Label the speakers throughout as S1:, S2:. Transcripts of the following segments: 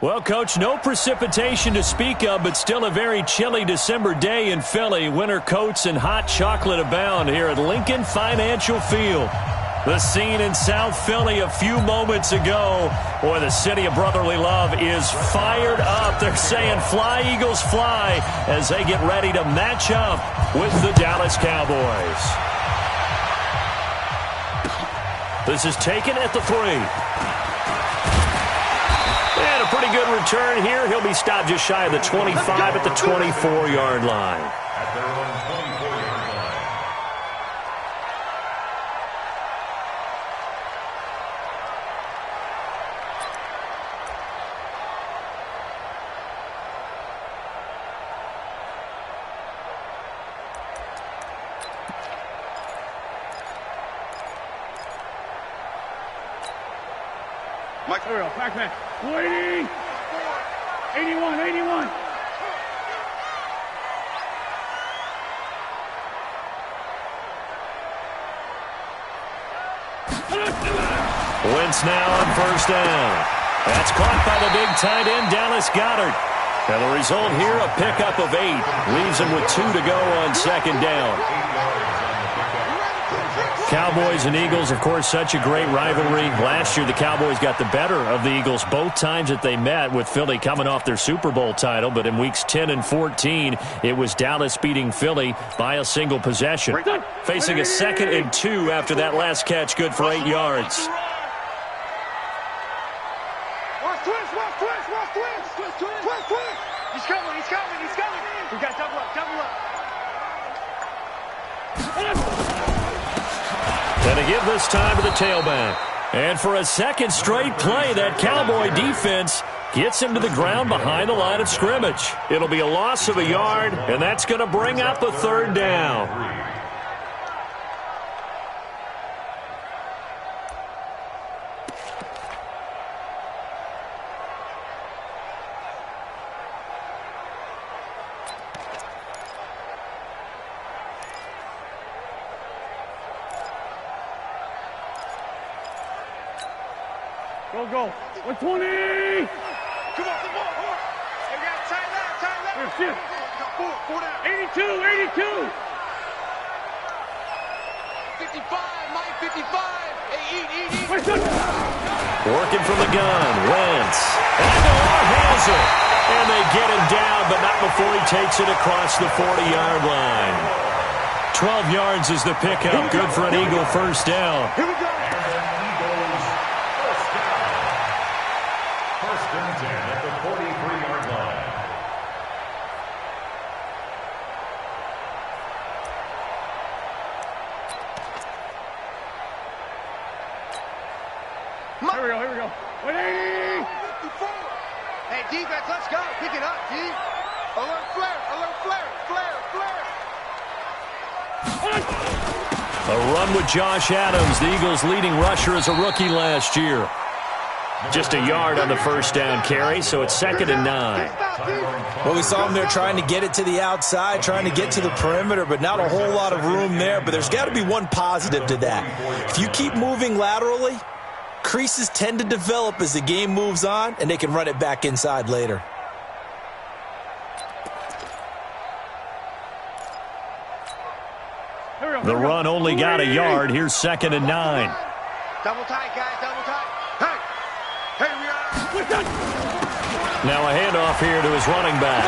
S1: Well, Coach, no precipitation to speak of, but still a very chilly December day in Philly. Winter coats and hot chocolate abound here at Lincoln Financial Field. The scene in South Philly a few moments ago. Boy, the city of brotherly love is fired up. They're saying, "Fly, Eagles, fly," as they get ready to match up with the Dallas Cowboys. This is taken at the 3. And a pretty good return here. He'll be stopped just shy of the 25 at the 24-yard line.
S2: At their own 24-yard line.
S3: Mike, there we go. Back. 280. 81.
S1: Wentz now on first down. That's caught by the big tight end, Dallas Goedert. And the result here, a pickup of 8. Leaves him with 2 to go on second down. Cowboys and Eagles, of course, such a great rivalry. Last year, the Cowboys got the better of the Eagles both times that they met, with Philly coming off their Super Bowl title. But in weeks 10 and 14, it was Dallas beating Philly by a single possession. Facing a 2nd and 2 after that last catch, good for 8 yards.
S3: Twist. He's coming. We got double up.
S1: And to give this time to the tailback. And for a second straight play, that Cowboy defense gets him to the ground behind the line of scrimmage. It'll be a loss of a yard, and that's going to bring up a 3rd down.
S3: Go. 120. Come on. Hey, we got tight left. Here, 4 down. 82. 55, Mike, 55. Hey, eat.
S1: Working from the gun, Wentz. And DeLore has it. And they get him down, but not before he takes it across the 40-yard line. 12 yards is the pickup. Good for an Eagle first down.
S3: Here we go.
S2: First and 10 at the 43-yard line.
S3: Here we go. 180. Hey, defense, let's go. Pick it up, G. Alert flare.
S1: A run with Josh Adams, the Eagles' leading rusher as a rookie last year. Just a yard on the first down carry, so it's 2nd and 9.
S4: Well, we saw him there trying to get it to the outside, trying to get to the perimeter, but not a whole lot of room there. But there's got to be one positive to that. If you keep moving laterally, creases tend to develop as the game moves on, and they can run it back inside later.
S1: The run only got a yard. Here's 2nd and 9.
S3: Double tight, guys, double tight. Hey, we are.
S1: Now a handoff here to his running back.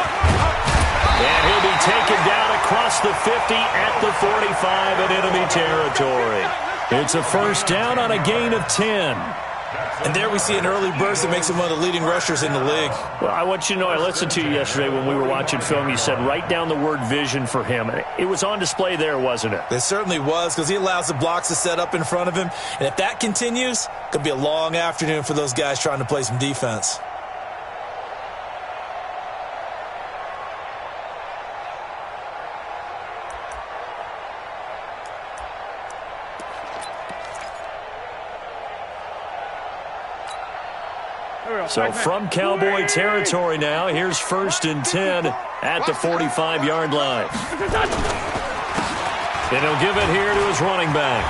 S1: And he'll be taken down across the 50 at the 45 in enemy territory. It's a first down on a gain of 10.
S4: And there we see an early burst that makes him one of the leading rushers in the league.
S1: Well, I want you to know, I listened to you yesterday when we were watching film. You said write down the word vision for him. It was on display there, wasn't it?
S4: It certainly was, because he allows the blocks to set up in front of him. And if that continues, it could be a long afternoon for those guys trying to play some defense.
S1: So from Cowboy territory now, here's 1st and 10 at the 45-yard line. And he'll give it here to his running back.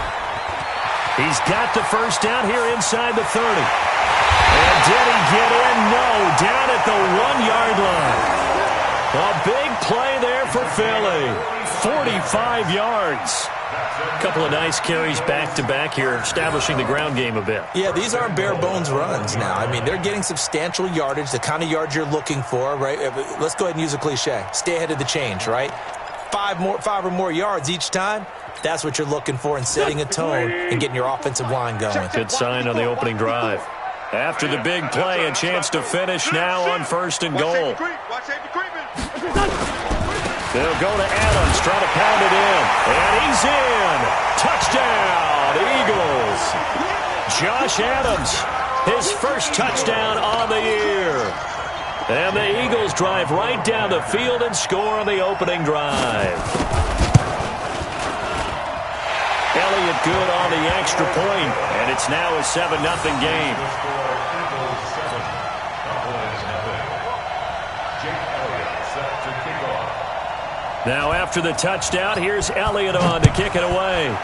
S1: He's got the first down here inside the 30. And did he get in? No, down at the 1-yard line. A big play there for Philly. 45 yards. A couple of nice carries back-to-back here, establishing the ground game a bit.
S4: Yeah, these aren't bare-bones runs now. I mean, they're getting substantial yardage, the kind of yards you're looking for, right? Let's go ahead and use a cliche. Stay ahead of the change, right? 5 or more yards each time. That's what you're looking for in setting a tone and getting your offensive line going.
S1: Good sign on the opening drive. After the big play, a chance to finish now on 1st and goal. They'll go to Adams, try to pound it in. And he's in. Touchdown, Eagles. Josh Adams, his first touchdown on the year. And the Eagles drive right down the field and score on the opening drive. Elliott good on the extra point, and it's now a 7-0 game. Now after the touchdown, here's Elliott on to kick it away.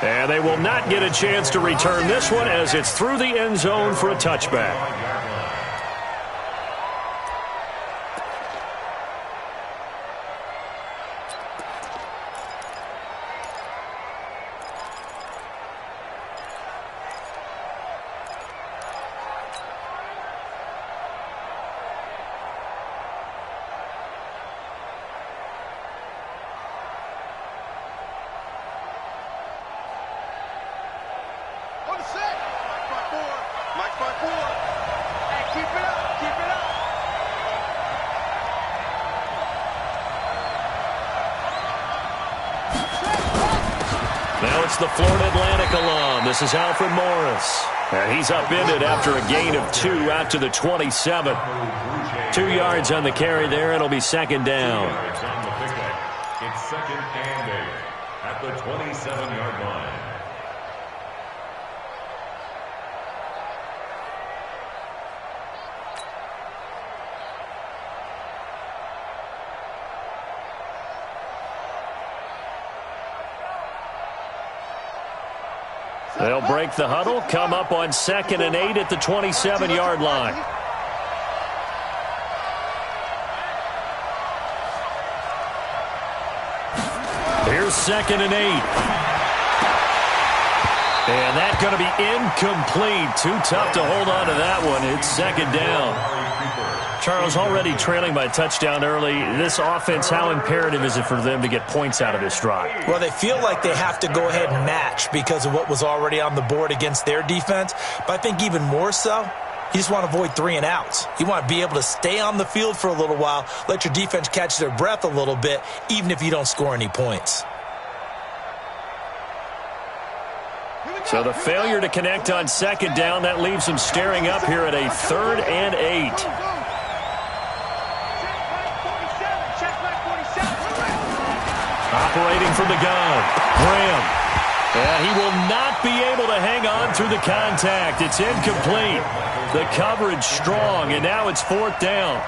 S1: And they will not get a chance to return this one as it's through the end zone for a touchback. Now it's the Florida Atlantic alum. This is Alfred Morris. And he's upended after a gain of 2 out to the 27. 2 yards on the carry there. It'll be 2nd down.
S2: It's 2nd and 8 at the 27-yard line.
S1: They'll break the huddle, come up on 2nd and 8 at the 27-yard line. Here's 2nd and 8. And that's going to be incomplete. Too tough to hold on to that one. It's 2nd down. Charles, already trailing by a touchdown early. This offense, how imperative is it for them to get points out of this drive?
S4: Well, they feel like they have to go ahead and match because of what was already on the board against their defense. But I think even more so, you just want to avoid 3 and outs. You want to be able to stay on the field for a little while, let your defense catch their breath a little bit, even if you don't score any points.
S1: So the failure to connect on 2nd down, that leaves them staring up here at a 3rd and 8. Operating from the gun, Graham. And he will not be able to hang on through the contact. It's incomplete. The coverage strong, and now it's 4th down.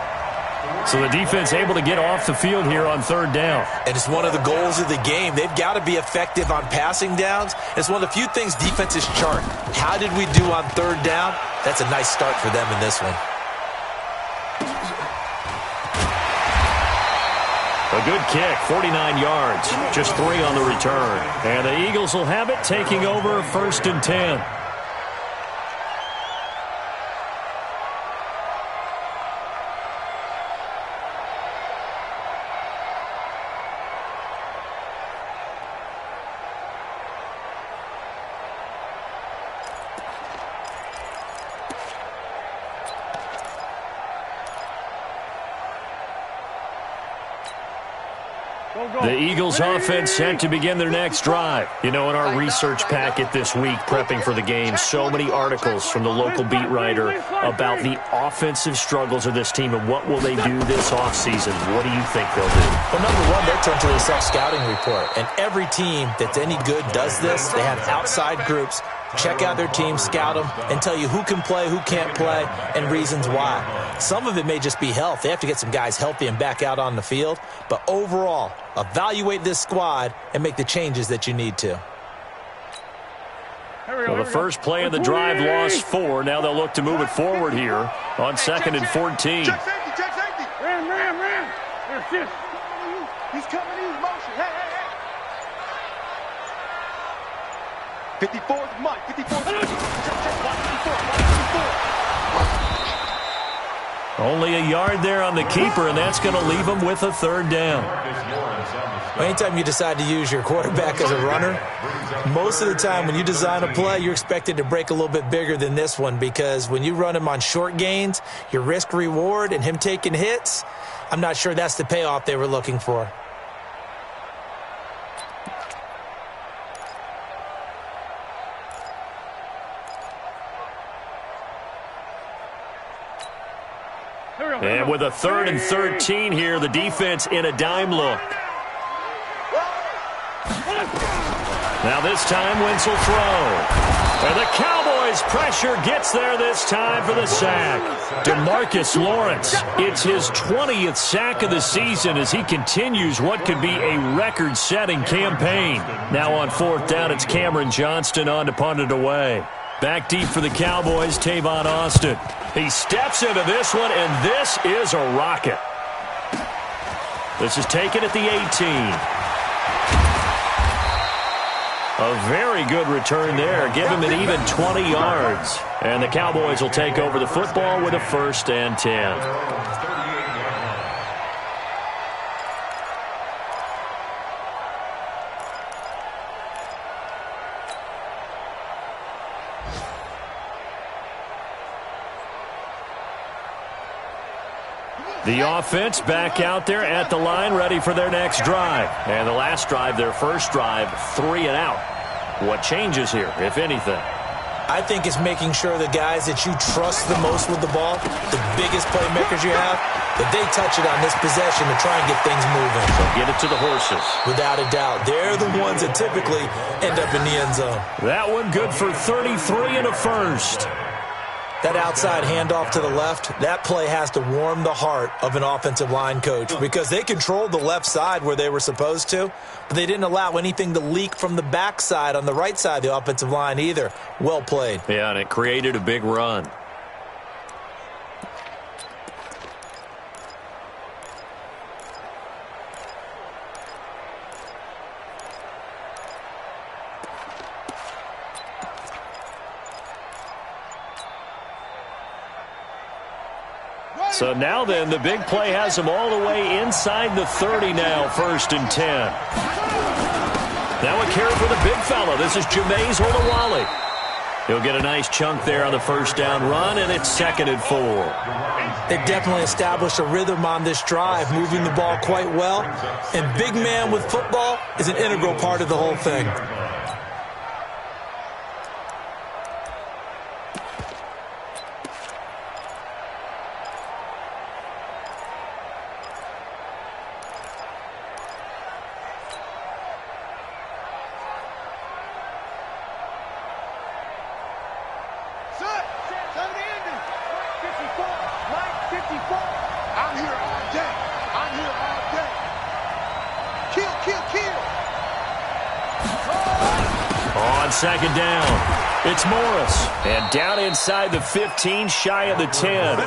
S1: So the defense able to get off the field here on 3rd down.
S4: And it's one of the goals of the game. They've got to be effective on passing downs. It's one of the few things defenses chart. How did we do on 3rd down? That's a nice start for them in this one.
S1: A good kick, 49 yards, just 3 on the return. And the Eagles will have it, taking over 1st and 10. The Eagles offense set to begin their next drive. You know, in our research packet this week, prepping for the game, so many articles from the local beat writer about the offensive struggles of this team and what will they do this offseason. What do you think they'll do?
S4: Well, number one, they'll turn to their self-scouting report. And every team that's any good does this. They have outside groups. Check out their team, scout them, and tell you who can play, who can't play, and reasons why. Some of it may just be health. They have to get some guys healthy and back out on the field. But overall, evaluate this squad and make the changes that you need to.
S1: Well, the first play of the drive lost 4. Now they'll look to move it forward here on 2nd and 14.
S3: Check safety, check safety. Ram. Here, he's coming in motion. Hey. 54th, Mike. 54th. Check, watch 54.
S1: Only a yard there on the keeper, and that's going to leave him with a 3rd down.
S4: Anytime you decide to use your quarterback as a runner, most of the time when you design a play, you're expected to break a little bit bigger than this one, because when you run him on short gains, your risk-reward and him taking hits, I'm not sure that's the payoff they were looking for.
S1: And with a 3rd and 13 here, the defense in a dime look. Now this time, Wentz will throw. And the Cowboys' pressure gets there this time for the sack. DeMarcus Lawrence, it's his 20th sack of the season as he continues what could be a record-setting campaign. Now on 4th down, it's Cameron Johnston on to punt it away. Back deep for the Cowboys, Tavon Austin. He steps into this one, and this is a rocket. This is taken at the 18. A very good return there. Give him an even 20 yards. And the Cowboys will take over the football with a 1st and 10. The offense back out there at the line, ready for their next drive. And the last drive, their first drive, 3 and out. What changes here, if anything?
S4: I think it's making sure the guys that you trust the most with the ball, the biggest playmakers you have, that they touch it on this possession to try and get things moving.
S1: So get it to the horses.
S4: Without a doubt. They're the ones that typically end up in the end zone.
S1: That one good for 33 and a 1st.
S4: That outside handoff to the left, that play has to warm the heart of an offensive line coach, because they controlled the left side where they were supposed to, but they didn't allow anything to leak from the backside on the right side of the offensive line either. Well played.
S1: Yeah, and it created a big run. So now then, the big play has them all the way inside the 30 now, 1st and 10. Now a carry for the big fella. This is Jameis Olawale. He'll get a nice chunk there on the 1st down run, and it's 2nd and 4.
S4: They definitely established a rhythm on this drive, moving the ball quite well. And big man with football is an integral part of the whole thing.
S1: On 2nd down, it's Morris. And down inside the 15, shy of the 10.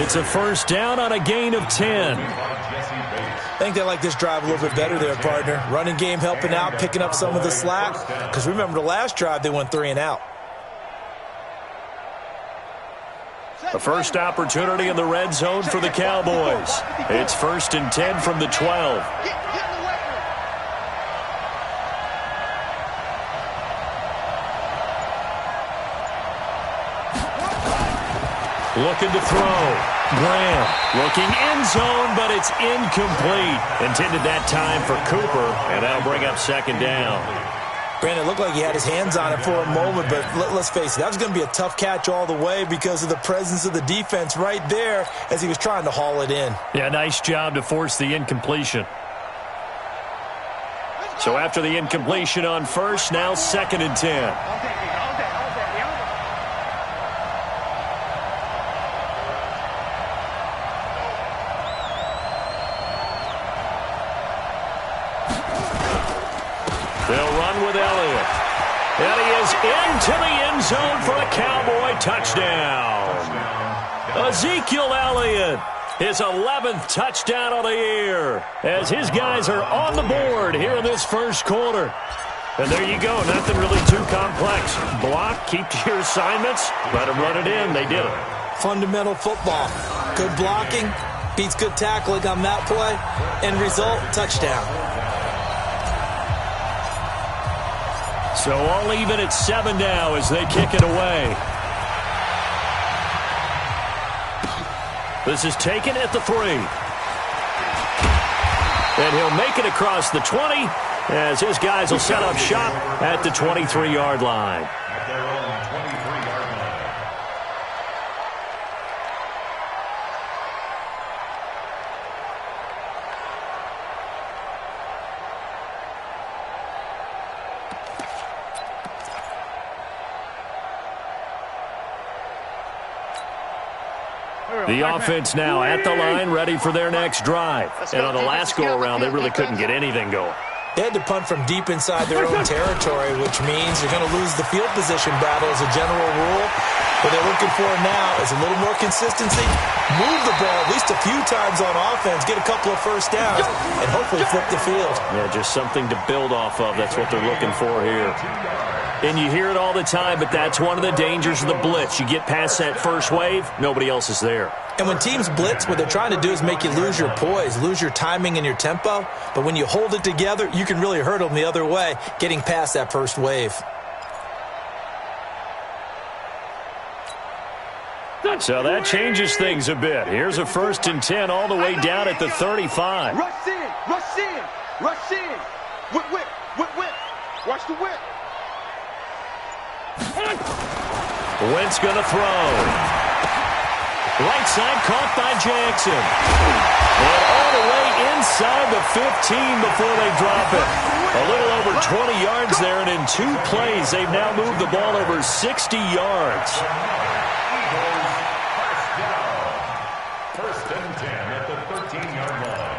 S1: It's a 1st down on a gain of 10.
S4: I think they like this drive a little bit better there, partner. Running game helping out, picking up some of the slack. Because remember, the last drive, they went 3 and out.
S1: The first opportunity in the red zone for the Cowboys. It's 1st and 10 from the 12. Looking to throw. Graham looking end zone, but it's incomplete. Intended that time for Cooper, and that'll bring up 2nd down.
S4: Brandon, it looked like he had his hands on it for a moment, but let's face it, that was going to be a tough catch all the way because of the presence of the defense right there as he was trying to haul it in.
S1: Yeah, nice job to force the incompletion. So after the incompletion on 1st, now 2nd and 10. They'll run with Elliott. And he is into the end zone for a Cowboy touchdown. Ezekiel Elliott, his 11th touchdown of the year, as his guys are on the board here in this first quarter. And there you go, nothing really too complex. Block, keep to your assignments, let them run it in. They did it.
S4: Fundamental football. Good blocking beats good tackling on that play. End result, touchdown.
S1: So all even at 7 now as they kick it away. This is taken at the 3. And he'll make it across the 20 as his guys will set up shop at the 23-yard line.
S2: At their own 23-yard line.
S1: The offense now at the line, ready for their next drive. And on the last go-around, they really couldn't get anything going.
S4: They had to punt from deep inside their own territory, which means you're going to lose the field position battle as a general rule. What they're looking for now is a little more consistency, move the ball at least a few times on offense, get a couple of first downs, and hopefully flip the field.
S1: Yeah, just something to build off of. That's what they're looking for here. And you hear it all the time, but that's one of the dangers of the blitz. You get past that first wave, nobody else is there.
S4: And when teams blitz, what they're trying to do is make you lose your poise, lose your timing and your tempo. But when you hold it together, you can really hurt them the other way, getting past that first wave.
S1: So that changes things a bit. Here's a 1st and 10 all the way down at the 35.
S3: Rush in, rush in, rush in. Whip, whip, whip, whip. Watch the whip.
S1: Wentz going to throw. Right side caught by Jackson. And all the way inside the 15 before they drop it. A little over 20 yards there, and in 2 plays, they've now moved the ball over 60 yards.
S2: First and 10 at the 13-yard line.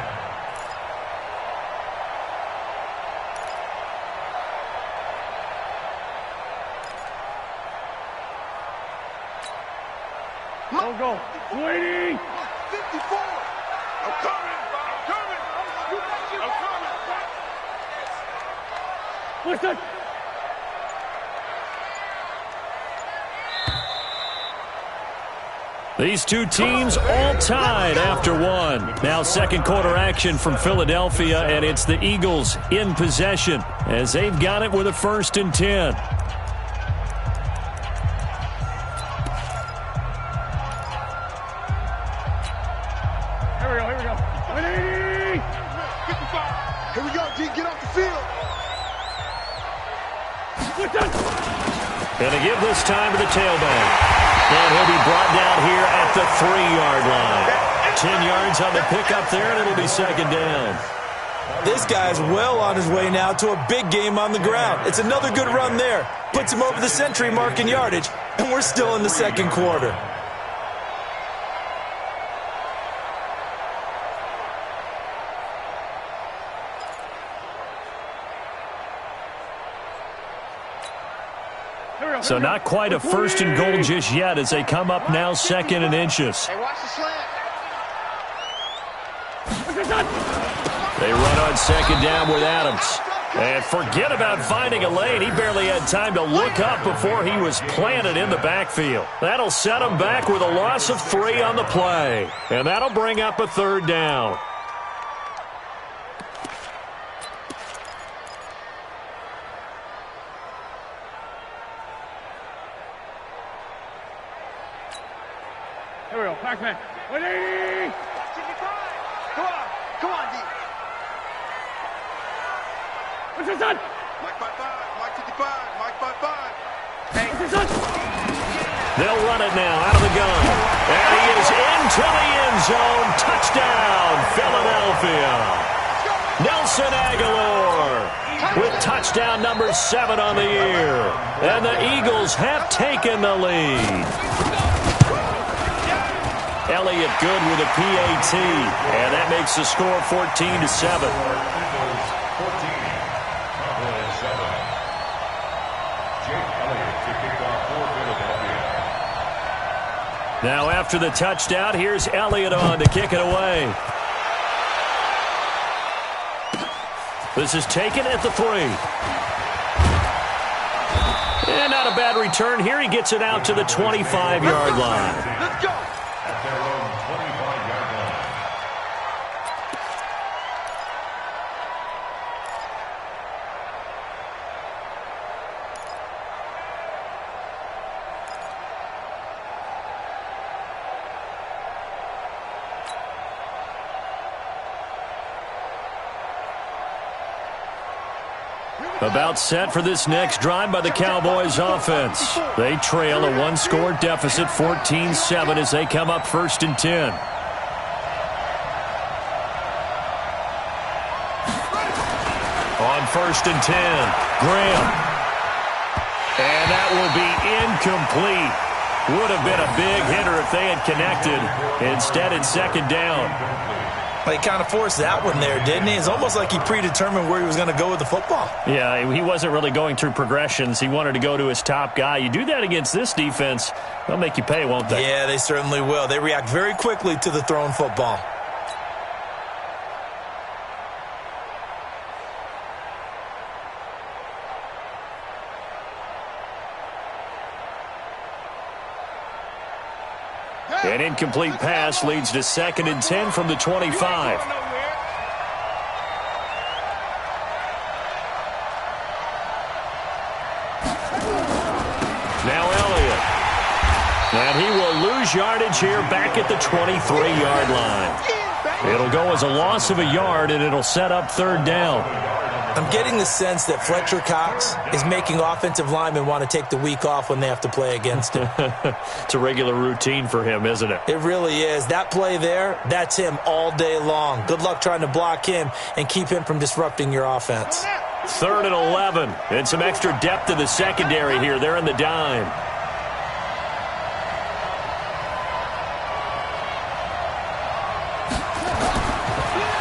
S3: Don't go. 20. 54. I'm coming. What's that?
S1: These two teams all tied after 1. Now second quarter action from Philadelphia, and it's the Eagles in possession as they've got it with a 1st and 10.
S3: Here we go. 180. 55. Here we go, G. Get off the field. What's that?
S1: Going to give this time to the tailback. And he'll be brought down here at the 3-yard line. 10 yards on the pickup there, and it'll be 2nd down.
S4: This guy's well on his way now to a big game on the ground. It's another good run there. Puts him over the century mark in yardage, and we're still in the second quarter.
S1: So not quite a 1st and goal just yet as they come up now 2nd and inches.
S3: Hey, watch the slant.
S1: They run on 2nd down with Adams. And forget about finding a lane. He barely had time to look up before he was planted in the backfield. That'll set him back with a loss of 3 on the play. And that'll bring up a 3rd down.
S3: Here we go. Pac-Man. 180. 55. Come on, D. What's this on? Mike 55. Mike 55. Mike 55. Hey. What's this on?
S1: They'll run it now out of the gun. And he is into the end zone. Touchdown, Philadelphia. Nelson Agholor with touchdown number 7 on the year. And the Eagles have taken the lead. Elliott good with a PAT, and that makes the score 14-7.
S2: Jake Elliott.
S1: Now after the touchdown, here's Elliott on to kick it away. This is taken at the 3. And not a bad return here. He gets it out to the 25-yard line.
S3: Let's go.
S2: At their own 25-yard line.
S1: About set for this next drive by the Cowboys offense. They trail a one-score deficit, 14-7, as they come up 1st and 10. On 1st and 10, Graham. And that will be incomplete. Would have been a big hitter if they had connected. Instead, it's 2nd down.
S4: He kind of forced that one there, didn't he? It's almost like he predetermined where he was going to go with the football.
S1: Yeah, he wasn't really going through progressions. He wanted to go to his top guy. You do that against this defense, they'll make you pay, won't they?
S4: Yeah, they certainly will. They react very quickly to the thrown football.
S1: An incomplete pass leads to 2nd and 10 from the 25. Now Elliott. And he will lose yardage here back at the 23-yard line. It'll go as a loss of a yard, and it'll set up 3rd down.
S4: I'm getting the sense that Fletcher Cox is making offensive linemen want to take the week off when they have to play against him.
S1: It's a regular routine for him, isn't it?
S4: It really is. That play there, that's him all day long. Good luck trying to block him and keep him from disrupting your offense.
S1: 3rd and 11. And some extra depth to the secondary here. They're in the dime.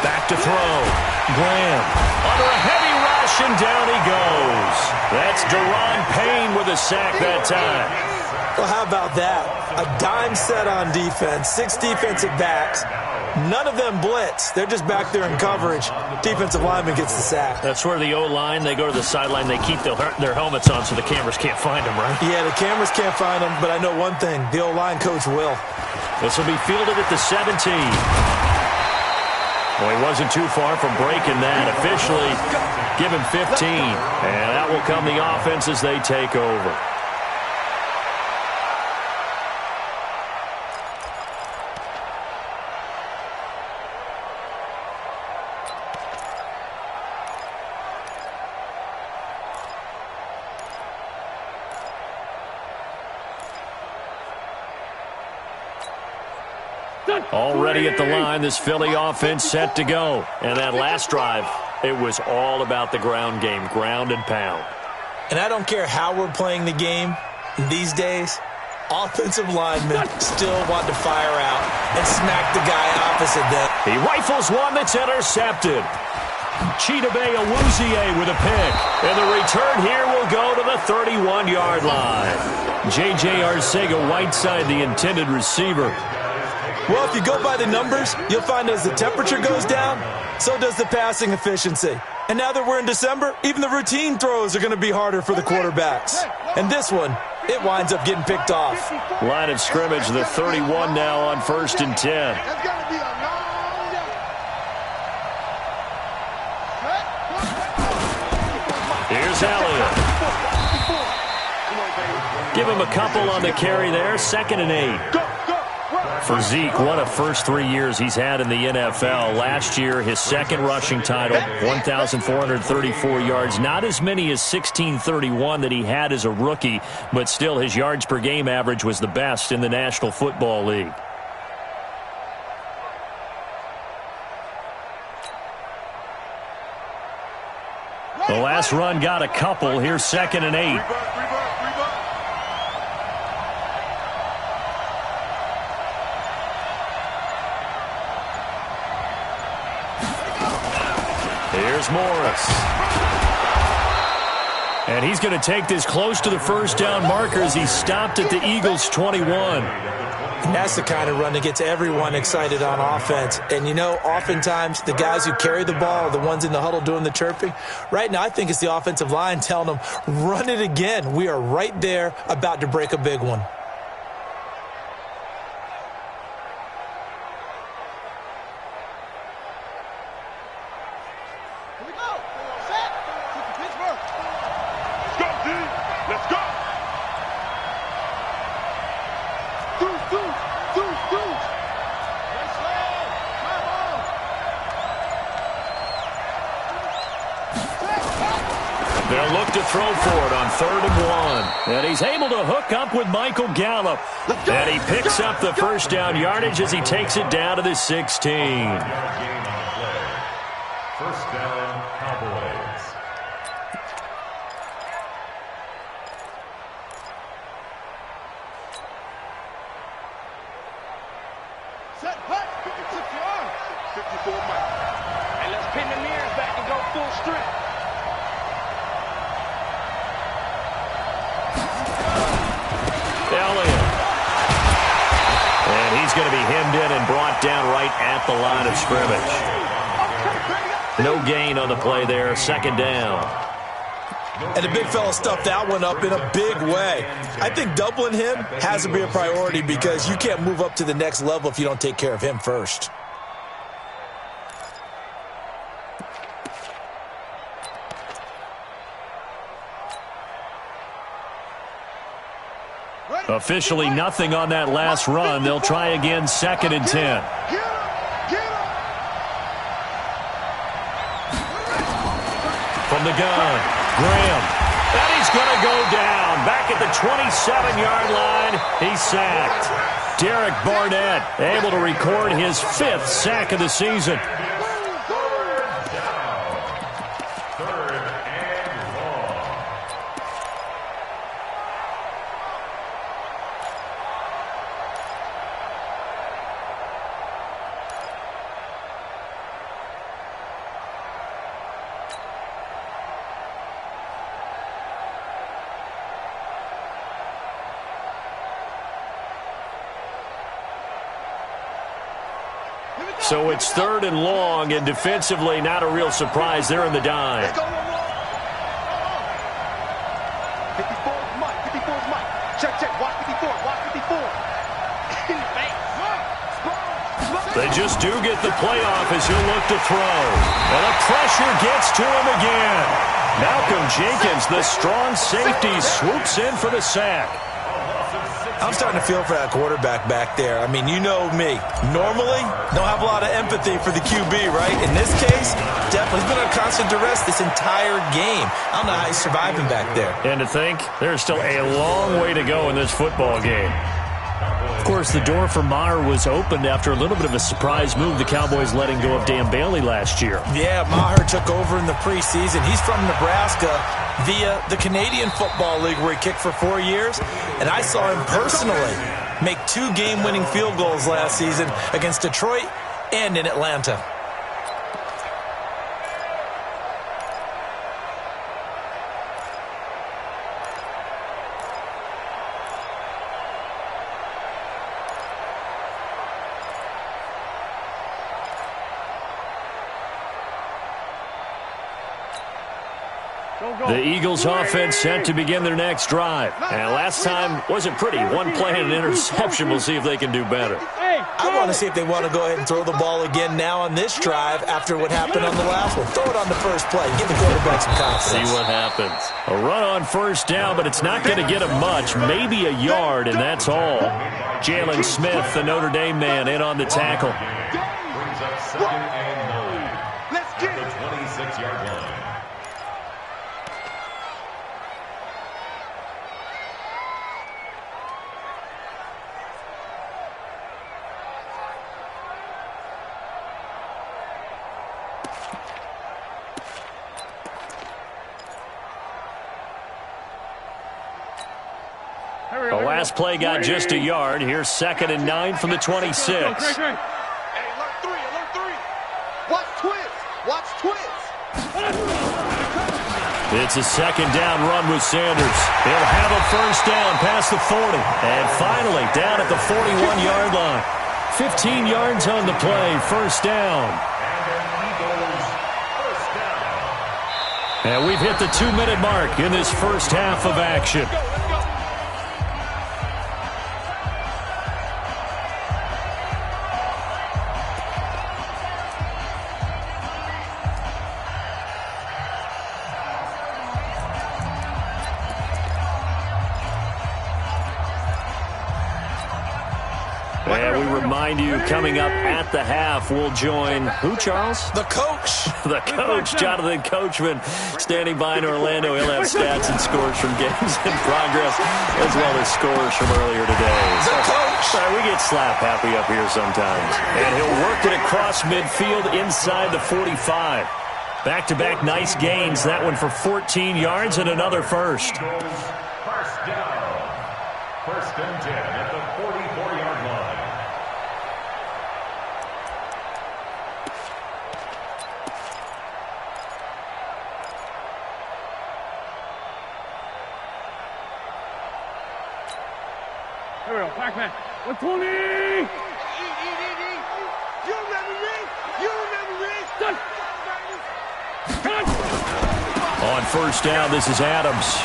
S1: Back to throw. Graham. Under a heavy rush, and down he goes. That's Daron Payne with a sack that time.
S4: Well, how about that? A dime set on defense, 6 defensive backs. None of them blitz. They're just back there in coverage. Defensive lineman gets the sack.
S1: That's where the O-line, they go to the sideline, they keep their helmets on so the cameras can't find them, right?
S4: Yeah, the cameras can't find them, but I know one thing. The O-line coach will.
S1: This will be fielded at the 17. Well, he wasn't too far from breaking that. Officially, give him 15. And that will come the offense as they take over. Already at the line, this Philly offense set to go. And that last drive, it was all about the ground game, ground and pound.
S4: And I don't care how we're playing the game these days, offensive linemen still want to fire out and smack the guy opposite them.
S1: He rifles one that's intercepted. Chidobe Awuzie with a pick. And the return here will go to the 31-yard line. J.J. Arcega-Whiteside, the intended receiver.
S4: Well, if you go by the numbers, you'll find as the temperature goes down, so does the passing efficiency. And now that we're in December, even the routine throws are going to be harder for the quarterbacks. And this one, it winds up getting picked off.
S1: Line of scrimmage, the 31 now on 1st and 10.
S3: That's got to be a long day.
S1: Here's Elliott. Give him a couple on the carry there, 2nd and 8. For Zeke, what a first 3 years he's had in the NFL. Last year, his 2nd rushing title, 1,434 yards. Not as many as 1,631 that he had as a rookie, but still his yards per game average was the best in the National Football League. The last run got a couple. Here's 2nd and 8. Here's Morris. And he's going to take this close to the first down marker as he stopped at the Eagles' 21.
S4: That's the kind of run that gets everyone excited on offense. And, you know, oftentimes the guys who carry the ball are the ones in the huddle doing the chirping. Right now, I think it's the offensive line telling them, run it again. We are right there about to break a big one.
S1: They'll look to throw for it on 3rd and 1. And he's able to hook up with Michael Gallup. And he picks up the first down yardage as he takes it down to the 16.
S2: First down, Cowboys.
S3: Set, hut, 56 yards. 54 miles. And let's pin the mirrors back and go full strength.
S1: Elliott. And he's going to be hemmed in and brought down right at the line of scrimmage. No gain on the play there, 2nd down.
S4: And the big fella stuffed that one up in a big way. I think doubling him has to be a priority because you can't move up to the next level if you don't take care of him first.
S1: Officially nothing on that last run. They'll try again, 2nd and 10. From the gun, Graham. And he's going to go down. Back at the 27-yard line, he's sacked. Derek Barnett able to record his 5th sack of the season. So it's 3rd and long, and defensively not a real surprise. They're in the dime.
S3: 54 is Mike. 54 is Mike. Check, check. Watch 54. Watch 54.
S1: They just do get the playoff as he'll look to throw. And the pressure gets to him again. Malcolm Jenkins, the strong safety, swoops in for the sack.
S4: I'm starting to feel for that quarterback back there. I mean, you know me. Normally, don't have a lot of empathy for the QB, right? In this case, definitely. He's been under constant duress this entire game. I don't know how he's surviving back there.
S1: And to think, there's still a long way to go in this football game. Of course, the door for Maher was opened after a little bit of a surprise move, the Cowboys letting go of Dan Bailey last year.
S4: Yeah, Maher took over in the preseason. He's from Nebraska via the Canadian Football League where he kicked for 4 years. And I saw him personally make 2 game-winning field goals last season against Detroit and in Atlanta.
S1: The Eagles offense set to begin their next drive. And last time wasn't pretty. 1 play and an interception. We'll see if they can do better.
S4: I want to see if they want to go ahead and throw the ball again now on this drive after what happened on the last one. Throw it on the first play. Give the quarterback some confidence.
S1: See what happens. A run on 1st down, but it's not going to get him much. Maybe a yard, and that's all. Jalen Smith, the Notre Dame man, in on the tackle.
S2: Brings up 2nd and 9. Let's get the 26-yard line.
S1: The last play got just a yard. Here's 2nd and 9 from the 26.
S3: Hey, alert 3, alert 3. Watch twist. Watch twist.
S1: It's a second down run with Sanders. He'll have a first down past the 40. And finally down at the 41-yard line. 15 yards on the play. First down. And we've hit the 2-minute mark in this first half of action. And we remind you, coming up at the half, we'll join who, Charles?
S4: The coach.
S1: The coach, Jonathan Coachman, standing by in Orlando. He'll have stats and scores from games in progress, as well as scores from earlier today.
S4: The coach.
S1: Sorry, we get slap happy up here sometimes. And he'll work it across midfield inside the 45. Back-to-back nice gains. That one for 14 yards and another first.
S2: First down. First and 10 at the 44-yard line.
S3: Here we go, back man. 120! Eat. You remember me? You remember me? Done.
S1: On first down, this is Adams.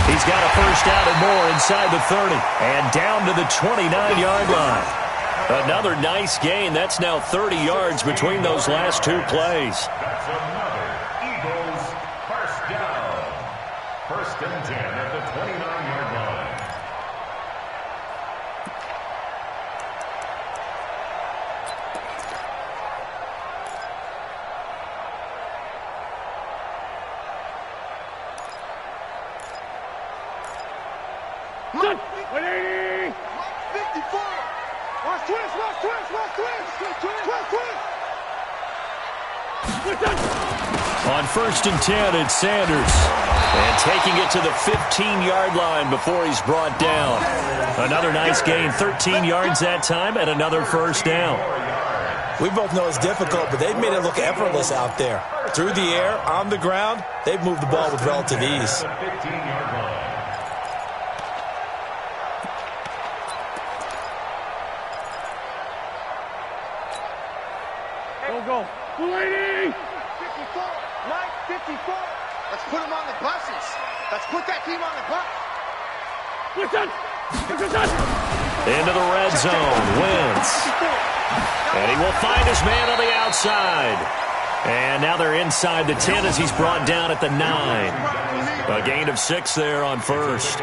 S1: He's got a first down and more inside the 30. And down to the 29-yard line. Another nice gain. That's now 30 yards between those last two plays.
S2: That's another Eagles first down. First and 10 at the 29-yard line.
S3: Done. 180! 54! Watch twist!
S1: On first and 10, it's Sanders. And taking it to the 15-yard line before he's brought down. Another nice gain, 13 yards that time, and another first down.
S4: We both know it's difficult, but they've made it look effortless out there. Through the air, on the ground, they've moved the ball with relative ease.
S2: The 15-yard line.
S3: Go. 280! 54! Mike, 54! Let's put him on the buses. Let's put that team on the bus. Listen!
S1: Into the red zone. Wentz. And he will find his man on the outside. And now they're inside the 10 as he's brought down at the 9. A gain of 6 there on first.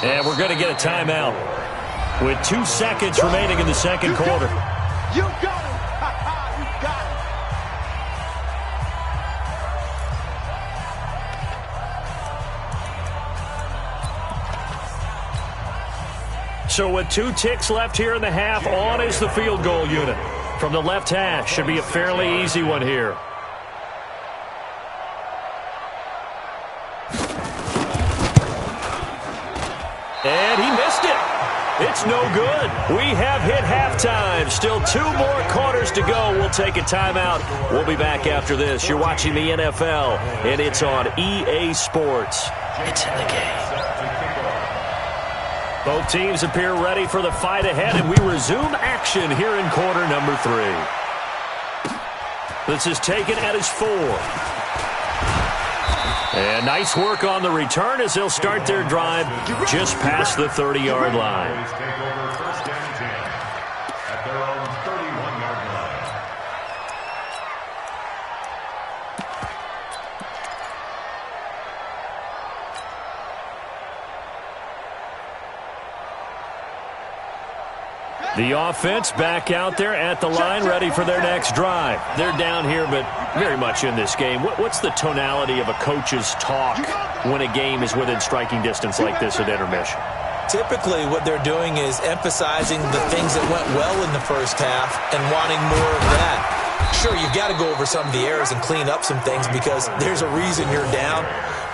S1: And we're going to get a timeout with 2 seconds remaining in the second quarter.
S3: You got it! You got it!
S1: So with 2 ticks left here in the half, on is the field goal unit. From the left hash, should be a fairly easy one here. And he missed it. It's no good. We have hit halftime. Still 2 more quarters to go. We'll take a timeout. We'll be back after this. You're watching the NFL, and it's on EA Sports. It's in the game. Both teams appear ready for the fight ahead, and we resume action here in quarter number 3. This is taken at his 4. And nice work on the return as they'll start their drive just past the 30-yard line.
S2: Take over first and 10 at their own 31-yard line.
S1: The offense back out there at the line, ready for their next drive. They're down here, but very much in this game. What's the tonality of a coach's talk when a game is within striking distance like this at intermission?
S4: Typically, what they're doing is emphasizing the things that went well in the first half and wanting more of that. Sure, you've got to go over some of the errors and clean up some things because there's a reason you're down.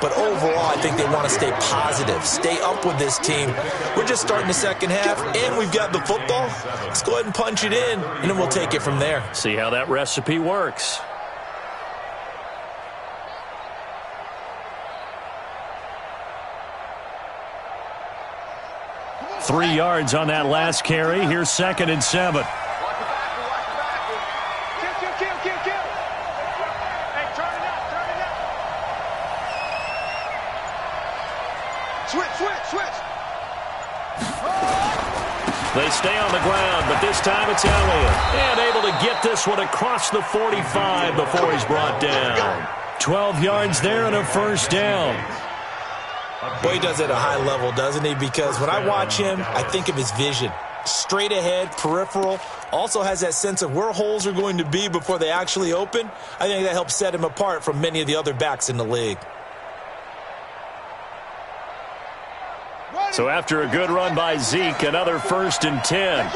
S4: But overall, I think they want to stay positive, stay up with this team. We're just starting the second half, and we've got the football. Let's go ahead and punch it in, and then we'll take it from there.
S1: See how that recipe works. 3 yards on that last carry. Here's 2nd and 7.
S3: Kill. Hey, turn it up. Switch.
S1: They stay on the ground, but this time it's Elliott. And able to get this one across the 45 before he's brought down. 12 yards there and a first down.
S4: Boy, he does it at a high level, doesn't he? Because when I watch him, I think of his vision. Straight ahead, peripheral. Also has that sense of where holes are going to be before they actually open. I think that helps set him apart from many of the other backs in the league.
S1: So after a good run by Zeke, another 1st and 10.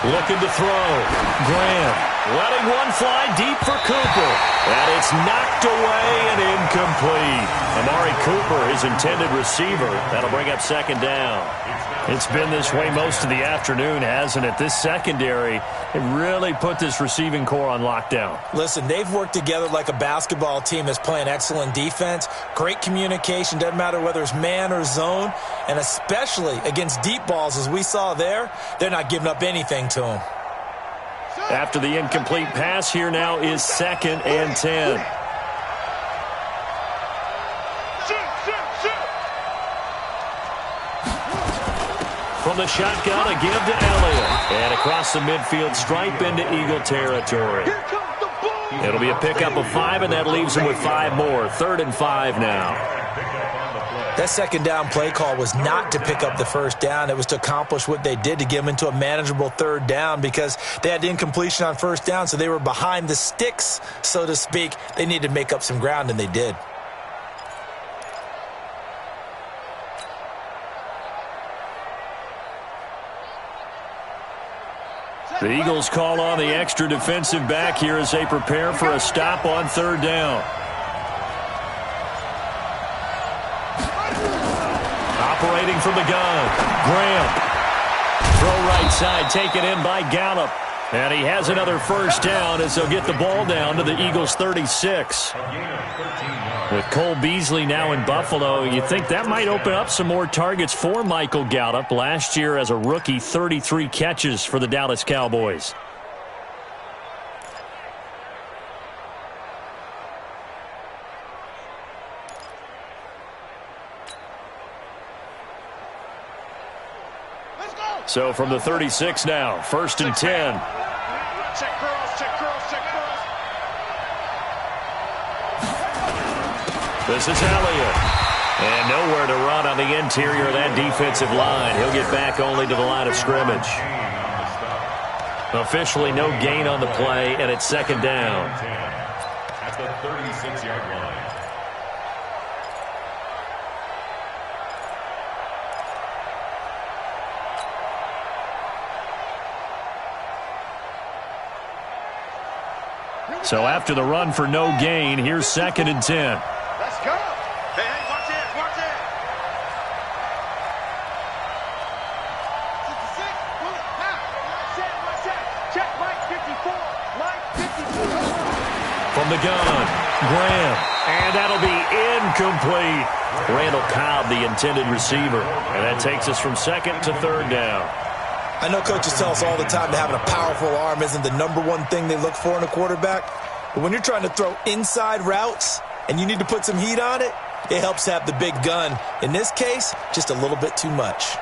S1: Looking to throw. Graham letting one fly deep for Cooper. And it's knocked away and incomplete. Amari Cooper, his intended receiver. That'll bring up 2nd down. It's been this way most of the afternoon, hasn't it? This secondary, it really put this receiving core on lockdown.
S4: Listen, they've worked together like a basketball team that's playing excellent defense. Great communication. Doesn't matter whether it's man or zone. And especially against deep balls, as we saw there, they're not giving up anything to them.
S1: After the incomplete pass, here now is 2nd and 10. From the shotgun, a give to Elliott. And across the midfield stripe into Eagle territory. It'll be a pickup of 5, and that leaves him with 5 more. 3rd and 5 now.
S4: That 2nd down play call was not to pick up the 1st down. It was to accomplish what they did to get them into a manageable 3rd down because they had incompletion on 1st down, so they were behind the sticks, so to speak. They needed to make up some ground, and they did.
S1: The Eagles call on the extra defensive back here as they prepare for a stop on 3rd down. Operating from the gun, Graham. Throw right side, taken in by Gallup. And he has another 1st down as they'll get the ball down to the Eagles' 36. With Cole Beasley now in Buffalo, you think that might open up some more targets for Michael Gallup. Last year as a rookie, 33 catches for the Dallas Cowboys. So from the 36 now, 1st and 10.
S3: Check girls.
S1: This is Elliott. And nowhere to run on the interior of that defensive line. He'll get back only to the line of scrimmage. Officially no gain on the play, and it's 2nd down.
S2: At the 36-yard line.
S1: So after the run for no gain, here's 2nd and 10.
S3: Let's go. Hey, watch it. 66, check Mike 54.
S1: From the gun, Graham. And that'll be incomplete. Randall Cobb, the intended receiver. And that takes us from 2nd to 3rd down.
S4: I know coaches tell us all the time that having a powerful arm isn't the #1 thing they look for in a quarterback. But when you're trying to throw inside routes and you need to put some heat on it, it helps have the big gun. In this case, just a little bit too much.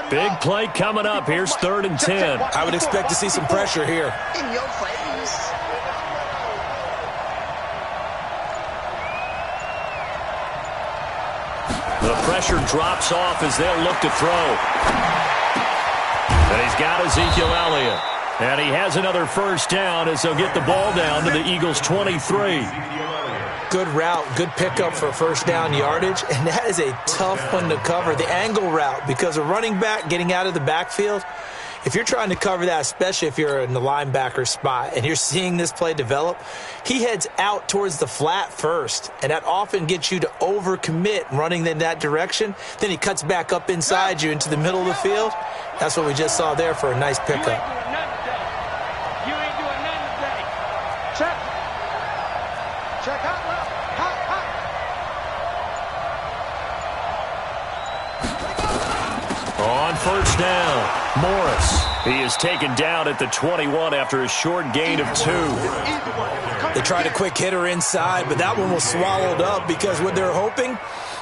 S1: Big play coming up. Here's 3rd and 10.
S4: I would expect to see some pressure here.
S3: In your face.
S1: The pressure drops off as they'll look to throw. And he's got Ezekiel Elliott. And he has another 1st down as they'll get the ball down to the Eagles' 23.
S4: Good route, good pickup for 1st down yardage, and that is a tough one to cover, the angle route, because a running back getting out of the backfield, If you're trying to cover that, especially if you're in the linebacker spot and you're seeing this play develop, he heads out towards the flat first, and that often gets you to overcommit running in that direction. Then he cuts back up inside you into the middle of the field. That's what we just saw there for a nice pickup.
S3: You ain't doing nothing today. Check. Check out.
S1: On first down, Morris. He is taken down at the 21 after a short gain of 2.
S4: They tried a quick hitter inside, but that one was swallowed up because what they're hoping,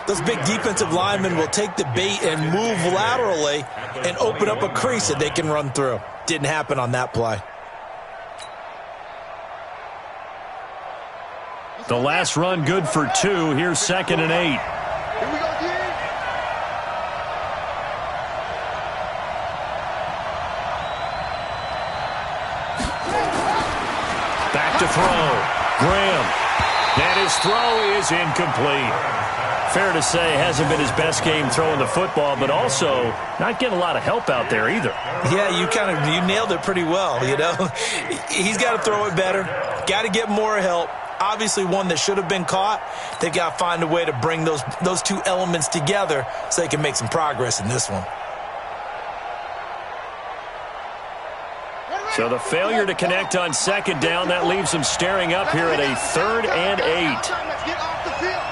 S4: those big defensive linemen will take the bait and move laterally and open up a crease that they can run through. Didn't happen on that play.
S1: The last run good for 2. Here's 2nd and 8.
S3: Here we go, D.
S1: Back to throw. Graham. And his throw is incomplete. Fair to say, hasn't been his best game throwing the football, but also not getting a lot of help out there either.
S4: Yeah, you nailed it pretty well, you know. He's got to throw it better. Got to get more help. Obviously one that should have been caught. They've got to find a way to bring those two elements together so they can make some progress in this one.
S1: So the failure to connect on 2nd down, that leaves them staring up here at a 3rd and 8.
S3: Let's get off the field.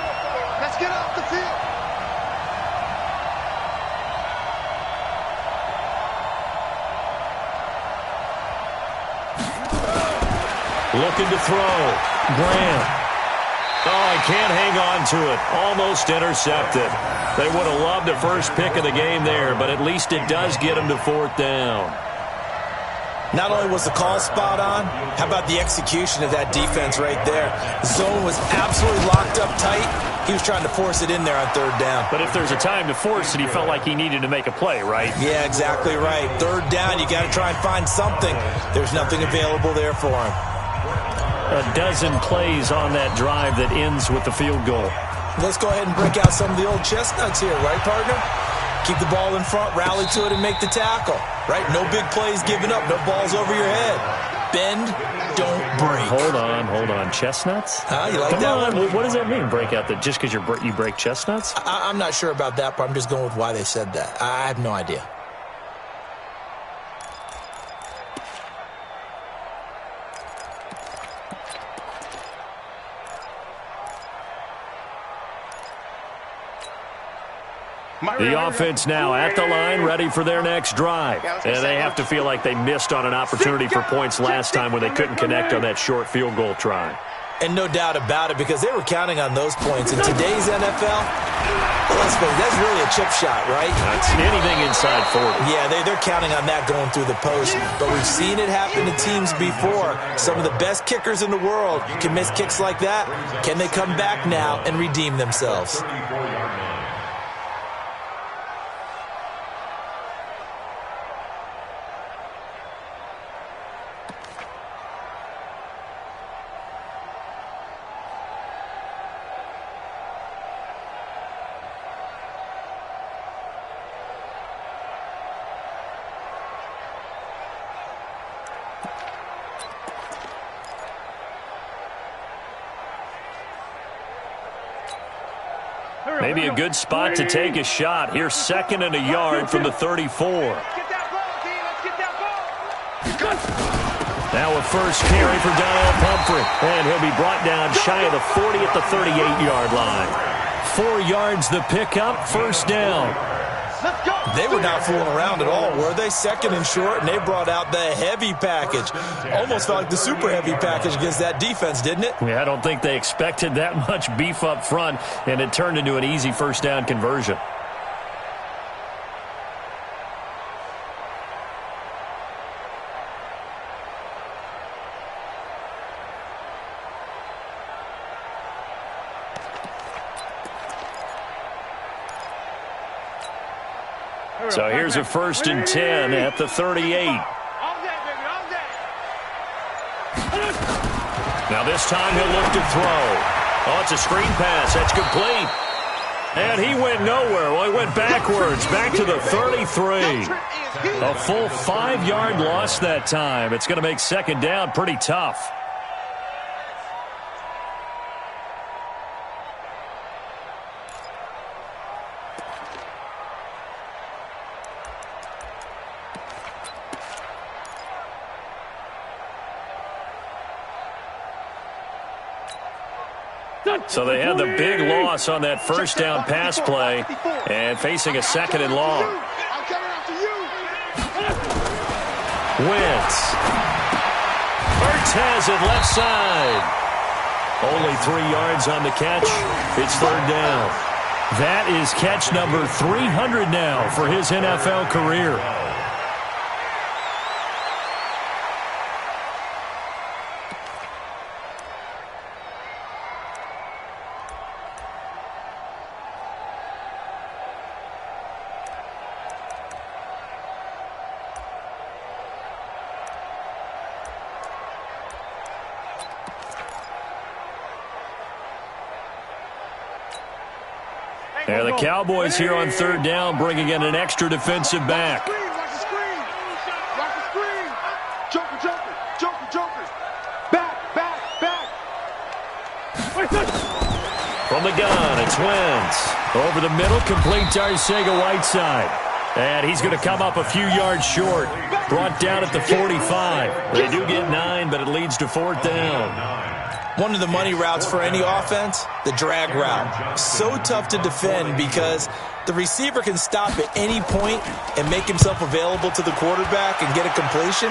S3: Let's get off the field.
S1: Looking to throw. Graham. Oh, he can't hang on to it. Almost intercepted. They would have loved the first pick of the game there, but at least it does get them to 4th down.
S4: Not only was the call spot on, how about the execution of that defense right there? The zone was absolutely locked up tight. He was trying to force it in there on 3rd down.
S1: But if there's a time to force it, he felt like he needed to make a play, right?
S4: Yeah, exactly right. 3rd down, you got to try and find something. There's nothing available there for him.
S1: A dozen plays on that drive that ends with the field goal.
S4: Let's go ahead and break out some of the old chestnuts here, right, partner? Keep the ball in front, rally to it, and make the tackle. Right? No big plays given up. No balls over your head. Bend, don't break.
S1: Hold on. Chestnuts?
S4: You like
S1: Come
S4: that
S1: on.
S4: one?
S1: What does that mean, break out? Just because you break chestnuts?
S4: I'm not sure about that, but I'm just going with why they said that. I have no idea.
S1: The offense now at the line, ready for their next drive. And they have to feel like they missed on an opportunity for points last time when they couldn't connect on that short field goal try.
S4: And no doubt about it, because they were counting on those points. In today's NFL, well, let's face it, that's really a chip shot, right?
S1: That's anything inside 40.
S4: Yeah, they're counting on that going through the post. But we've seen it happen to teams before. Some of the best kickers in the world can miss kicks like that. Can they come back now and redeem themselves?
S1: Maybe a good spot to take a shot. Here's 2nd and a yard from the 34. Now a first carry for Donnell Pumphrey. And he'll be brought down shy of the 40 at the 38-yard line. 4 yards the pickup, 1st down.
S4: They were not fooling around at all, were they? 2nd and short, and they brought out the heavy package. Almost felt like the super heavy package against that defense, didn't it?
S1: Yeah, I don't think they expected that much beef up front, and it turned into an easy 1st down conversion. So here's a 1st and 10 at the 38. Now this time he'll look to throw. Oh, it's a screen pass. That's complete. And he went nowhere. Well, he went backwards, back to the 33. A full 5-yard loss that time. It's going to make second down pretty tough. So they had the big loss on that first down pass play and facing a second and long. Wentz. Hurts has it left side. Only 3 yards on the catch. It's third down. That is catch number 300 now for his NFL career. And the Cowboys here on third down, bringing in an extra defensive back.
S3: Watch the screen. Watch the screen. Joker, joker, joker, joker. Back.
S1: From the gun, it's Wentz. Over the middle, complete to Arcega-Whiteside. And he's going to come up a few yards short. Brought down at the 45. They do get 9, but it leads to fourth down.
S4: One of the money routes for any offense, the drag route. So tough to defend because the receiver can stop at any point and make himself available to the quarterback and get a completion.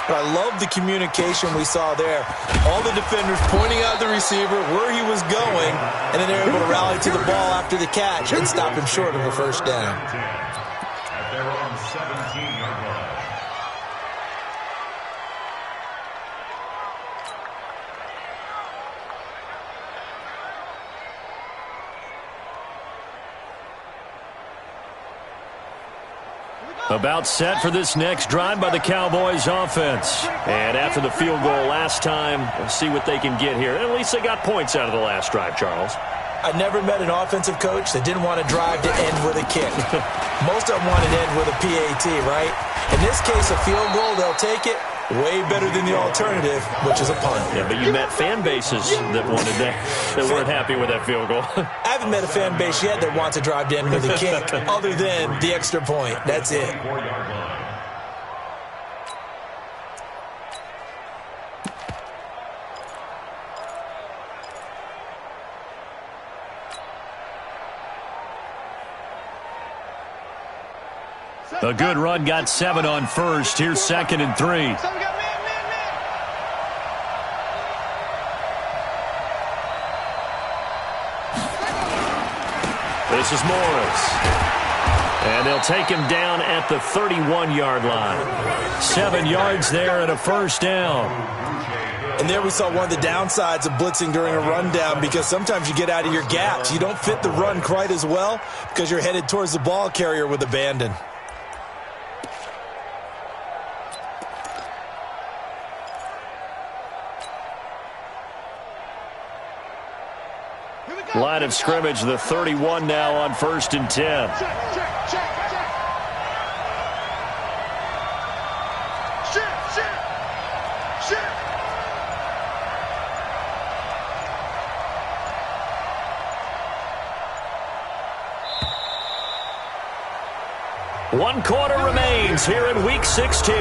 S4: But I love the communication we saw there. All the defenders pointing out the receiver, where he was going, and then they're able to rally to the ball after the catch and stop him short of a first down.
S2: At their own 17-yard line.
S1: About set for this next drive by the Cowboys offense. And after the field goal last time, we'll see what they can get here. At least they got points out of the last drive, Charles.
S4: I never met an offensive coach that didn't want to drive to end with a kick. Most of them want to end with a PAT, right? In this case, a field goal, they'll take it. Way better than the alternative, which is a punt.
S1: Yeah, but you met fan bases that wanted that weren't happy with that field goal.
S4: I haven't met a fan base yet that wants to drive to end with a kick, other than the extra point. That's it.
S2: 4-yard line.
S1: A good run got 7 on first. Here's second and 3.
S3: So we got man.
S1: This is Morris. And they'll take him down at the 31-yard line. 7 yards there and a first down.
S4: And there we saw one of the downsides of blitzing during a rundown, because sometimes you get out of your gaps. You don't fit the run quite as well because you're headed towards the ball carrier with abandon.
S1: Line of scrimmage, the 31 now on first and 10.
S3: Check.
S1: One quarter remains here in Week 16.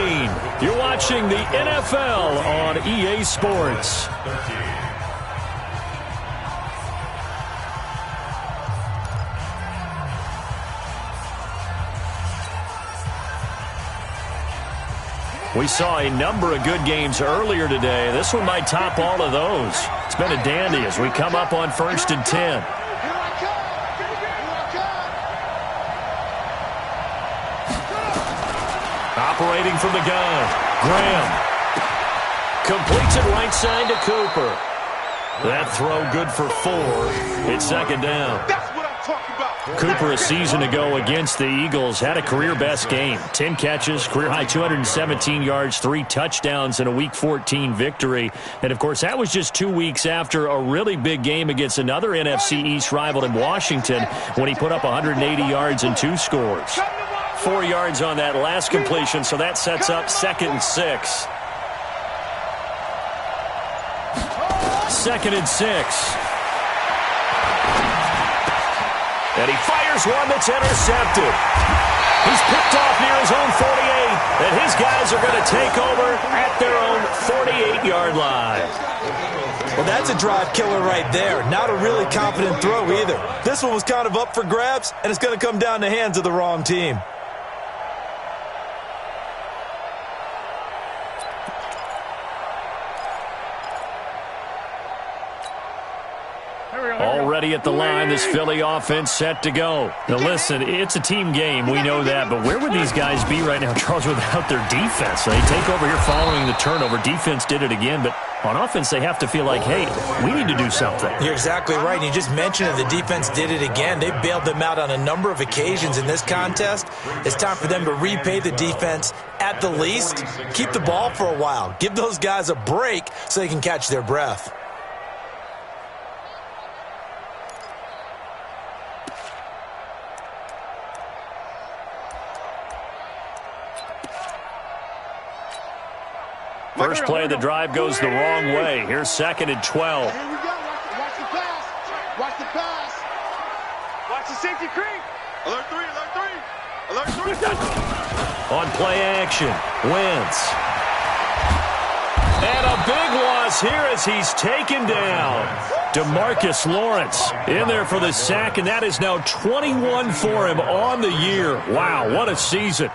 S1: You're watching the NFL on EA Sports. We saw a number of good games earlier today. This one might top all of those. It's been a dandy as we come up on first and 10. Operating from the gun, Graham completes it right side to Cooper. That throw good for 4. It's second down.
S3: That's what I'm talking about.
S1: Cooper a season ago against the Eagles had a career-best game. 10 catches, career-high 217 yards, 3 touchdowns in a Week 14 victory. And, of course, that was just 2 weeks after a really big game against another NFC East rival in Washington when he put up 180 yards and 2 scores. 4 yards on that last completion, so that sets up 2nd and 6. 2nd and 6. And he fires one that's intercepted. He's picked off near his own 48, and his guys are going to take over at their own 48-yard line.
S4: Well, that's a drive killer right there. Not a really confident throw either. This one was kind of up for grabs, and it's going to come down the hands of the wrong team.
S1: Already at the line, this Philly offense set to go. Now listen, it's a team game, we know that, but where would these guys be right now, Charles, without their defense? They take over here following the turnover. Defense did it again, but on offense they have to feel like, hey, we need to do something.
S4: You're exactly right. You just mentioned it. The defense did it again. They bailed them out on a number of occasions in this contest. It's time for them to repay the defense at the least. Keep the ball for a while. Give those guys a break so they can catch their breath.
S1: First play of the drive goes the wrong way. Here's 2nd and 12.
S3: Here we go. Watch the pass. Watch the pass. Watch the safety creep. Alert 3, alert 3. Alert 3.
S1: On play action, Wentz. And a big loss here as he's taken down. DeMarcus Lawrence in there for the sack, and that is now 21 for him on the year. Wow, what a season.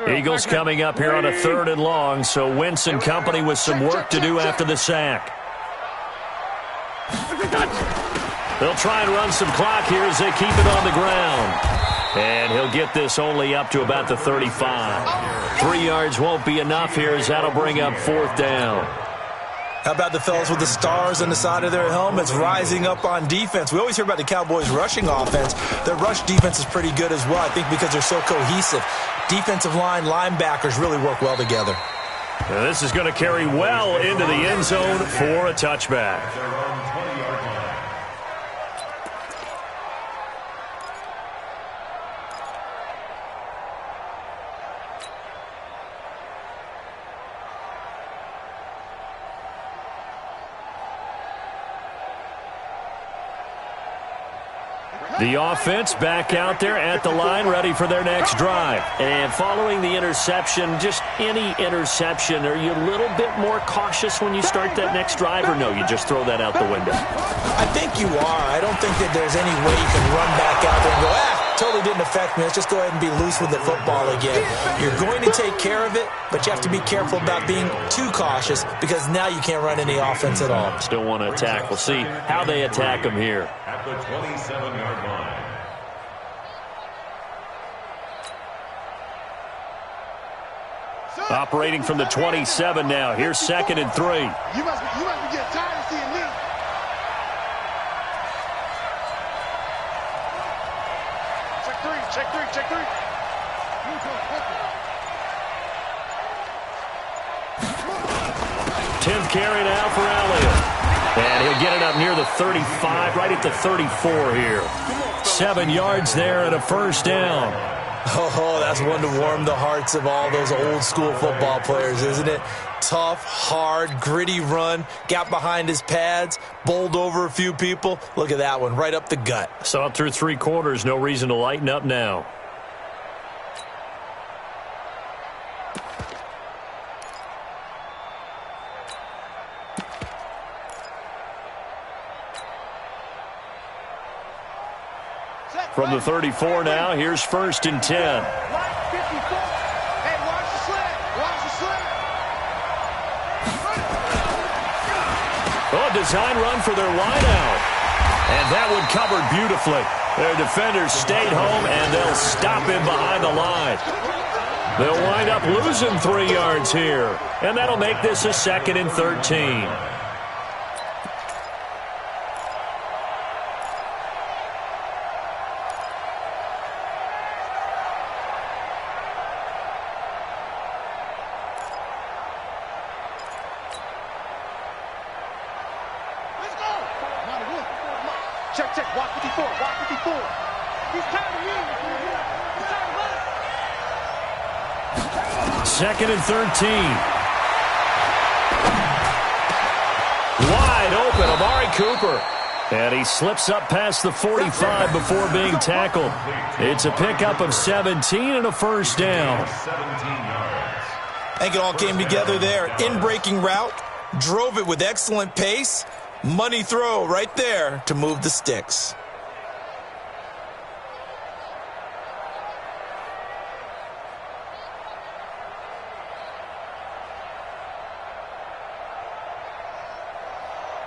S1: Eagles coming up here on a 3rd and long, so Wentz and company with some work to do after the sack. They'll try and run some clock here as they keep it on the ground. And he'll get this only up to about the 35. 3 yards won't be enough here as that'll bring up 4th down.
S4: How about the fellas with the stars on the side of their helmets rising up on defense? We always hear about the Cowboys' rushing offense. Their rush defense is pretty good as well, I think, because they're so cohesive. Defensive line, linebackers really work well together.
S1: Now this is going to carry well into the end zone for a touchback. The offense back out there at the line, ready for their next drive. And following the interception, just any interception, are you a little bit more cautious when you start that next drive, or no, you just throw that out the window?
S4: I think you are. I don't think that there's any way you can run back out there and go, totally didn't affect me. Let's just go ahead and be loose with the football again. You're going to take care of it, but you have to be careful about being too cautious because now you can't run any offense at all.
S1: Still want to attack. We'll see how they attack them here.
S2: At the 27-yard line.
S1: Operating from the 27 now. Here's 2nd and 3.
S3: You must be getting tired of seeing me. Check 3.
S1: 10th carry now for Elliott. And he'll get it up near the 35, right at the 34 here. 7 yards there and a 1st down.
S4: Oh, that's one to warm the hearts of all those old school football players, isn't it? Tough, hard, gritty run, got behind his pads, bowled over a few people. Look at that one, right up the gut.
S1: So up through 3 quarters, no reason to lighten up now. From the 34 now, here's 1st and 10.
S3: Hey, watch the slant. Watch the slant.
S1: Oh, design run for their wideout. And that one covered beautifully. Their defenders stayed home, and they'll stop him behind the line. They'll wind up losing 3 yards here, and that'll make this a 2nd and 13.
S3: Check, walk 54, walk 54. He's tired of me. He's tired of us.
S1: 2nd and 13. Wide open, Amari Cooper. And he slips up past the 45 before being tackled. It's a pickup of 17 and a first down.
S2: 17 yards.
S4: I think it all came together there. In-breaking route, drove it with excellent pace. Money throw right there to move the sticks.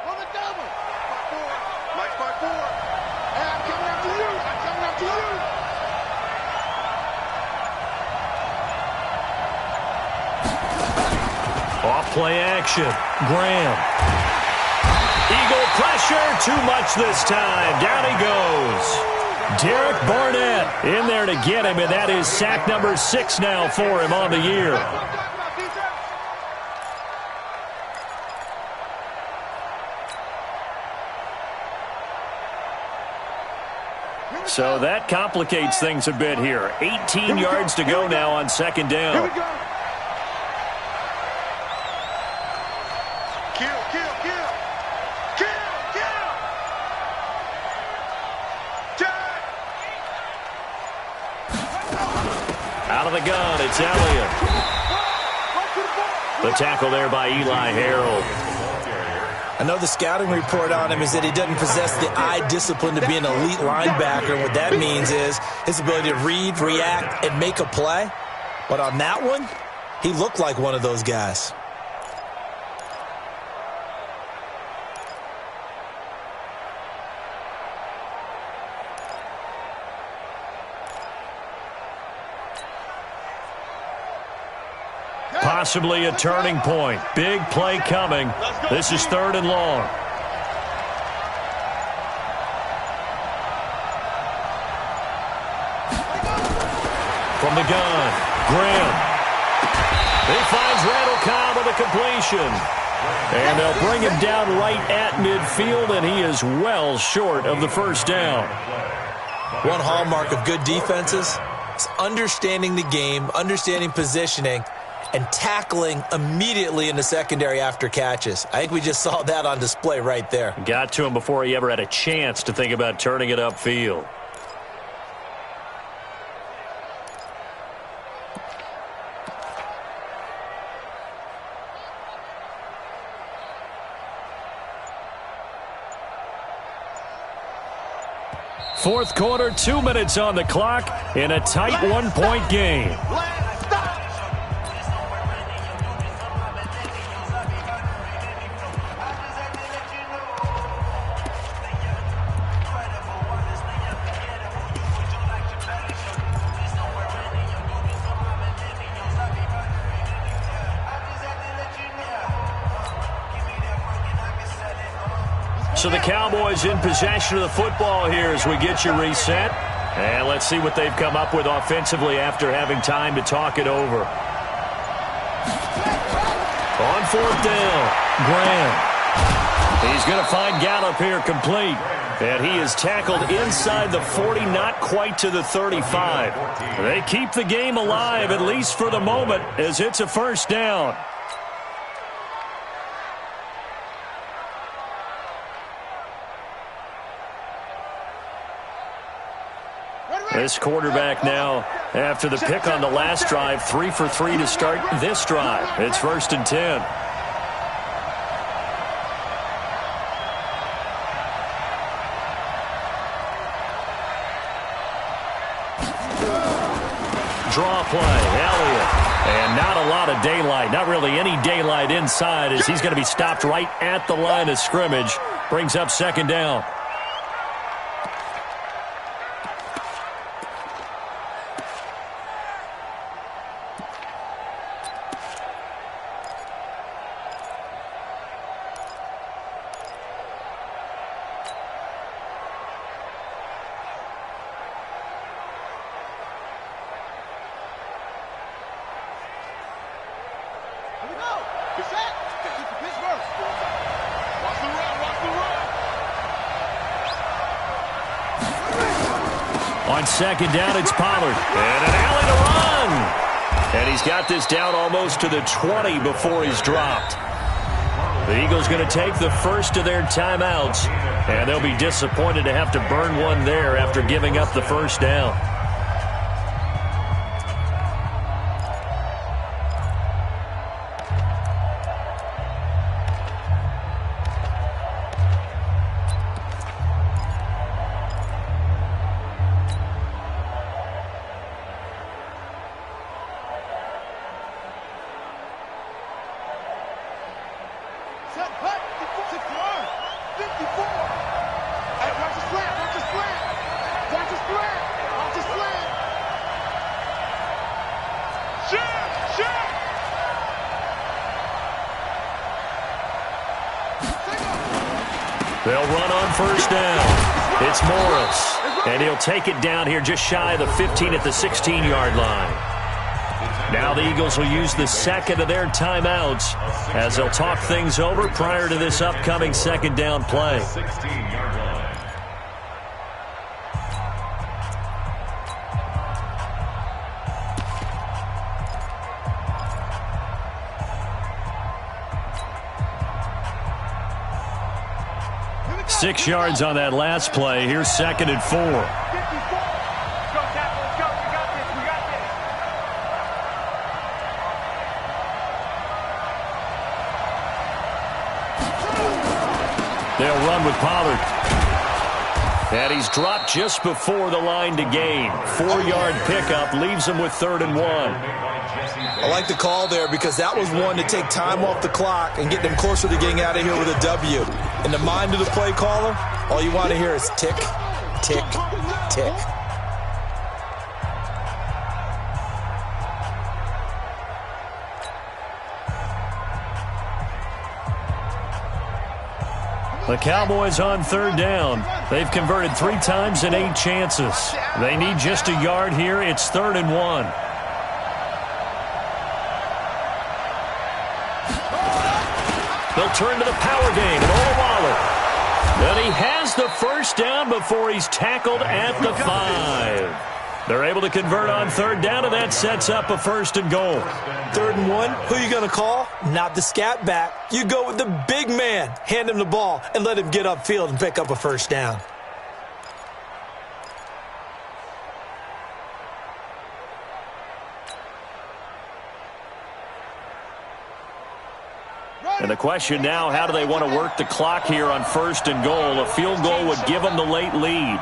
S3: On the double. Mike, 4. Hey, I'm coming after you. I'm coming after you.
S1: Off play action. Graham. Eagle pressure, too much this time. Down he goes. Derek Barnett in there to get him, and that is sack number 6 now for him on the year. So that complicates things a bit here. 18 yards to go now on 2nd down.
S3: Here we go. Kill.
S1: Out of the gun, it's Elliott. The tackle there by Eli Harold.
S4: I know the scouting report on him is that he doesn't possess the eye discipline to be an elite linebacker. What that means is his ability to read, react, and make a play. But on that one, he looked like one of those guys.
S1: Possibly a turning point. Big play coming. This is 3rd and long. From the gun, Graham. He finds Randall Cobb with a completion. And they'll bring him down right at midfield, and he is well short of the first down.
S4: One hallmark of good defenses is understanding the game, understanding positioning, and tackling immediately in the secondary after catches. I think we just saw that on display right there.
S1: Got to him before he ever had a chance to think about turning it upfield. Fourth quarter, 2 minutes on the clock in a tight 1-point game. So the Cowboys in possession of the football here as we get you reset. And let's see what they've come up with offensively after having time to talk it over. On 4th down, Graham. He's going to find Gallup here complete. And he is tackled inside the 40, not quite to the 35. They keep the game alive, at least for the moment, as it's a first down. This quarterback now, after the pick on the last drive, 3 for 3 to start this drive. It's 1st and 10. Draw play, Elliott. And not a lot of daylight, not really any daylight inside as he's going to be stopped right at the line of scrimmage. Brings up 2nd down. On second down, it's Pollard. And an alley to run. And he's got this down almost to the 20 before he's dropped. The Eagles going to take the first of their timeouts, and they'll be disappointed to have to burn one there after giving up the first down. They'll run on first down. It's Morris. And he'll take it down here just shy of the 15 at the 16-yard line. Now the Eagles will use the second of their timeouts as they'll talk things over prior to this upcoming second down play.
S2: 16-yard line.
S1: Six yards on that last play. Here's second and 4. They'll run with Pollard. And he's dropped just before the line to gain. 4-yard pickup leaves him with 3rd and 1.
S4: I like the call there because that was one to take time off the clock and get them closer to getting out of here with a W. In the mind of the play caller, all you want to hear is tick, tick, tick.
S1: The Cowboys on 3rd down. They've converted 3 times in 8 chances. They need just a yard here. It's 3rd and 1. They'll turn to the power game, and Olawale. And he has the first down before he's tackled at the 5. They're able to convert on 3rd down, and that sets up a 1st and goal.
S4: 3rd and 1, who you going to call? Not the scat back. You go with the big man. Hand him the ball and let him get upfield and pick up a first down.
S1: And the question now, how do they want to work the clock here on 1st and goal? A field goal would give them the late lead.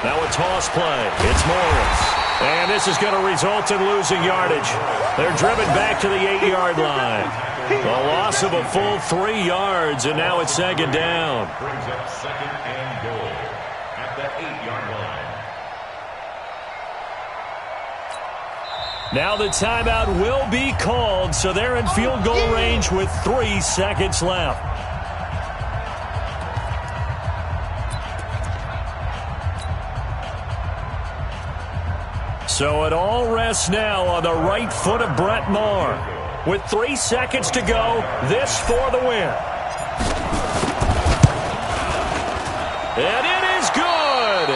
S1: Now a toss play. It's Morris. And this is going to result in losing yardage. They're driven back to the 8-yard line. A loss of a full 3 yards, and now it's 2nd down.
S2: Brings up 2nd and goal at the 8-yard line.
S1: Now the timeout will be called, so they're in field goal range with 3 seconds left. So it all rests now on the right foot of Brett Maher. With 3 seconds to go, this for the win. And it is good.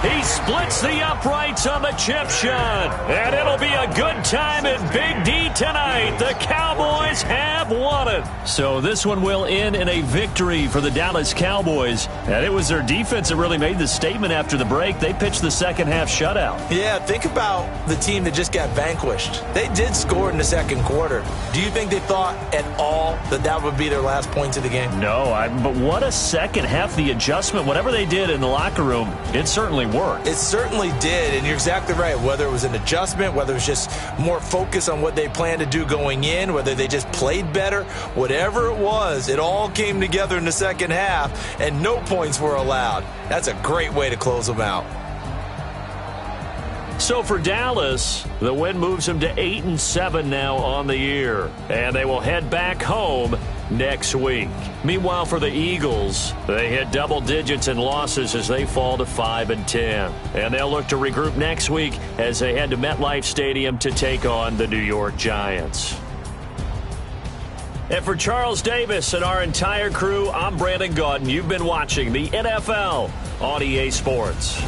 S1: He splits the uprights on the chip shot. And it'll be a good time in Big D tonight. The Cowboys have won it. So this one will end in a victory for the Dallas Cowboys. And it was their defense that really made the statement after the break. They pitched the second half shutout.
S4: Yeah, think about the team that just got vanquished. They did score in the second quarter. Do you think they thought at all that that would be their last points of the game?
S1: No, but what a second half. The adjustment, whatever they did in the locker room, it certainly worked.
S4: It certainly did, and you're exactly right. Whether it was an adjustment, whether it was just more focus on what they planned to do going in, whether they just played better, whatever it was, it all came together in the second half, and no points were allowed. That's a great way to close them out.
S1: So for Dallas, the win moves them to 8-7 now on the year. And they will head back home next week. Meanwhile, for the Eagles, they hit double digits in losses as they fall to 5-10. And they'll look to regroup next week as they head to MetLife Stadium to take on the New York Giants. And for Charles Davis and our entire crew, I'm Brandon Gaudin. You've been watching the NFL on EA Sports.